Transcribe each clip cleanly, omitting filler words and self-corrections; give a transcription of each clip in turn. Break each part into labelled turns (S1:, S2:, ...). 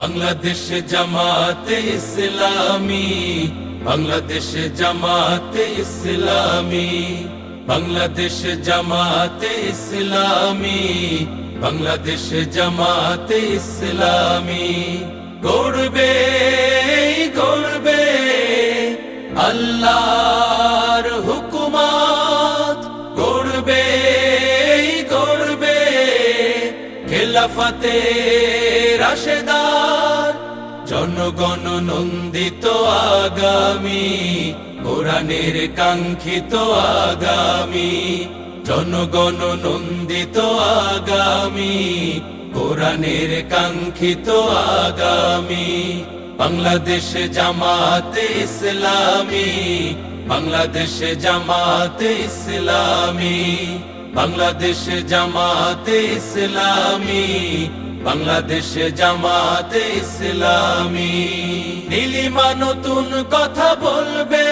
S1: বাংলাদেশ জামাতে ইসলামী, বাংলাদেশ জামাতে ইসলামী, বাংলাদেশ জামাতে ইসলামী, বাংলাদেশ জামাতে ইসলামী। গড়বে গড়বে আল্লাহর হুকুমত, গড়বে গড়বে খেলাফতে রাশেদার, জনগণ নন্দিত আগামী, কোরআনের কাঙ্ক্ষিত আগামী, জনগণ নন্দিত আগামী, কোরআনের কাঙ্ক্ষিত আগামী। বাংলাদেশ জামাতে ইসলামী, বাংলাদেশ জামাতে ইসলামী, বাংলাদেশ জামাতে ইসলামী, বাংলাদেশ জামাতে ইসলামী। নীলিমা নতুন কথা বলবে,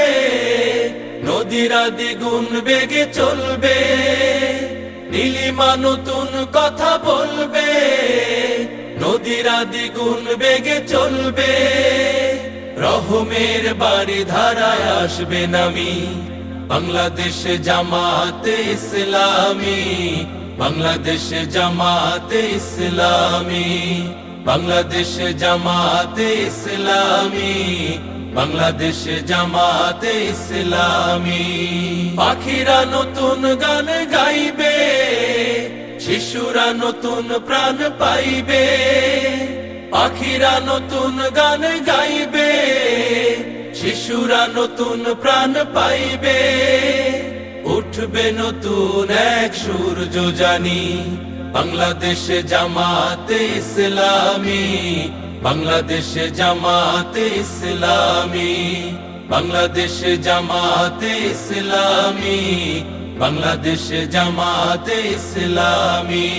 S1: নদীরা দ্বিগুণ বেগে চলবে। নীলিমা নতুন কথা বলবে, নদীরা দ্বিগুণ বেগে চলবে। রহমের বাড়ি ধারায় আসবে নামি, বাংলাদেশ জামাতে ইসলামী, বাংলাদেশ জামাতে ইসলামী, বাংলাদেশ জামাতে ইসলামী, বাংলাদেশ জামাতে ইসলামী। পাখিরা নতুন গান গাইবে, শিশুরা নতুন প্রাণ পাইবে। পাখিরা নতুন গান গাইবে, শিশুরা নতুন প্রাণ পাইবে। উঠবে নতুন এক সূর্য জানি, বাংলাদেশ জামাতে ইসলামী, বাংলাদেশ জামাতে ইসলামী, বাংলাদেশ জামাতে ইসলামী, বাংলাদেশ জামাতে ইসলামী।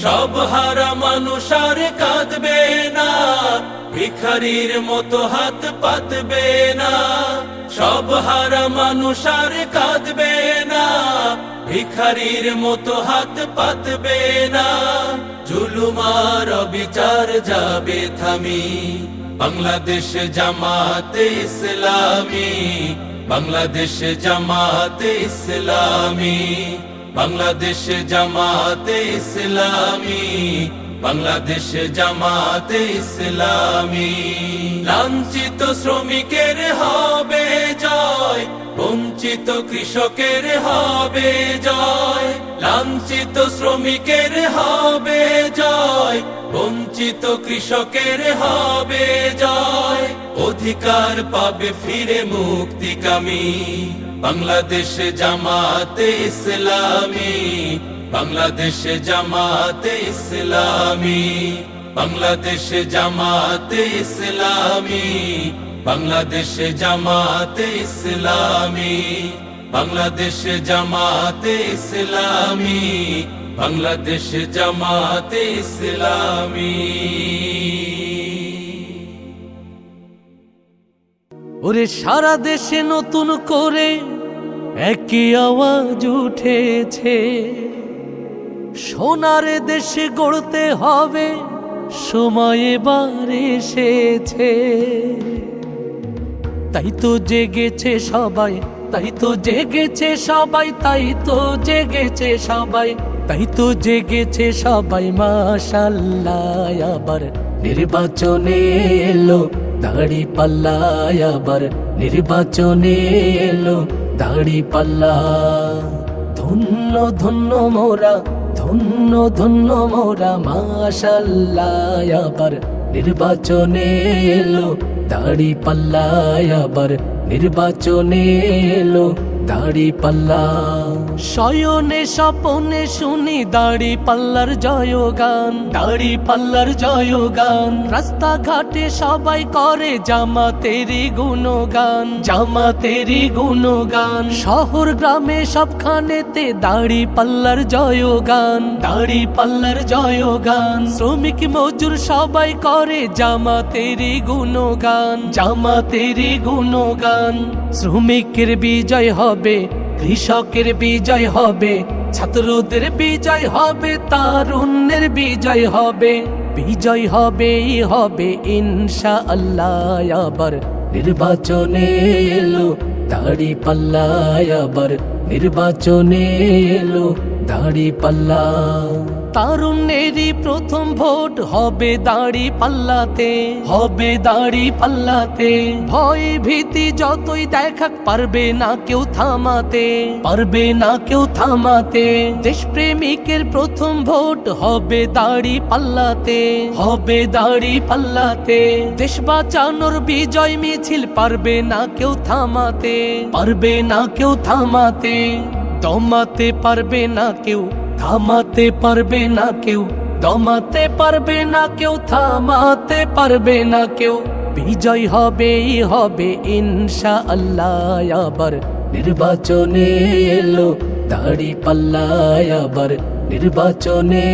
S1: সব হারা মানুষ আর কাঁদবে না, ভিখারির মতো হাত পাতবে না। সব হারা মানুষ আর কাঁদবে না, ভিখারির মতো হাত পাতবে না। জুলুমার অবিচার যাবে থামি, বাংলাদেশ জামাতে ইসলামী, বাংলাদেশ জামাতে ইসলামী, বাংলাদেশ জামাতে ইসলামী, বাংলাদেশ জামাতে ইসলামী। লাঞ্ছিত শ্রমিকের হবে জয়, বঞ্চিত কৃষকের হবে জয়। লাঞ্ছিত শ্রমিকের হবে জয়, বঞ্চিত কৃষকের হবে জয়। অধিকার পাবে ফিরে মুক্তিকামী, বাংলাদেশ জামাতে ইসলামী, বাংলাদেশ জামাতে ইসলামী, বাংলাদেশ জামাতে ইসলামী, বাংলাদেশ জামাতে ইসলামী, বাংলাদেশ জামাতে ইসলামী, বাংলাদেশ জামাতে ইসলামী।
S2: ওরে সারা দেশে নতুন করে একই আওয়াজ উঠেছে, সোনার দেশে গড়তে হবে, সময় এবার এসেছে। তাই তো জেগেছে সবাই, তাই তো জেগেছে সবাই, তাই তো জেগেছে সবাই, তাই তো জেগেছে সবাই। মাশাআল্লাহ আবার নির্বাচনে এলো দাড়ি পাল্লা, আবার নির্বাচনে এলো দাড়ি পাল্লা। ধন্য ধন্য মোরা, ধন্য ধন্য মোরা, মাশাআল্লাহ আবার নির্বাচনে এলো দাড়ি পাল্লা, আবার নির্বাচনে এলো দাড়ি পাল্লা। শয়নে স্বপনে শুনি দাড়ি পাল্লার জয়গান, দাড়ি পাল্লার জয়গান। রাস্তাঘাটে সবাই করে জামাতেরই গুণগান, জামাতেরই গুণগান। শহর গ্রামে সবখানেতে দাড়ি পাল্লার জয়গান, দাড়ি পাল্লার জয়গান। শ্রমিক মজুর সবাই করে জামাতেরই গুণগান, জামাতেরই গুণগান। শ্রমিকের বিজয় হবে, কৃষকের বিজয় হবে, ছাত্রদের বিজয় হবে, তারুণ্যের বিজয় হবে। বিজয় হবেই হবে ইনশাআল্লাহ। আবার নির্বাচনে এলো দাড়ি পাল্লা, আবার নির্বাচনে এলো দাড়ি পাল্লা। তারুণ্যেরই প্রথম ভোট হবে দাড়ি পাল্লাতে, হবে দাড়ি পাল্লাতে। ভয় ভীতি যতই দেখাক পারবে না কেউ থামাতে, পারবে না কেউ থামাতে। দেশপ্রেমিকের প্রথম ভোট হবে দাড়ি পাল্লাতে, হবে দাড়ি পাল্লাতে। দেশ বাঁচানোর বিজয় মিছিল পারবে না কেউ থামাতে, পারবে না কেউ থামাতে। দমাতে পারবে না কেউ, থামাতে পারবে না কেউ, দমাতে পারবে না কেউ, থামাতে পারবে না কেউ। বিজয় হবেই হবে ইনশাআল্লাহ। আবার নির্বাচনে এলো দাড়ি পাল্লা, আবার নির্বাচনে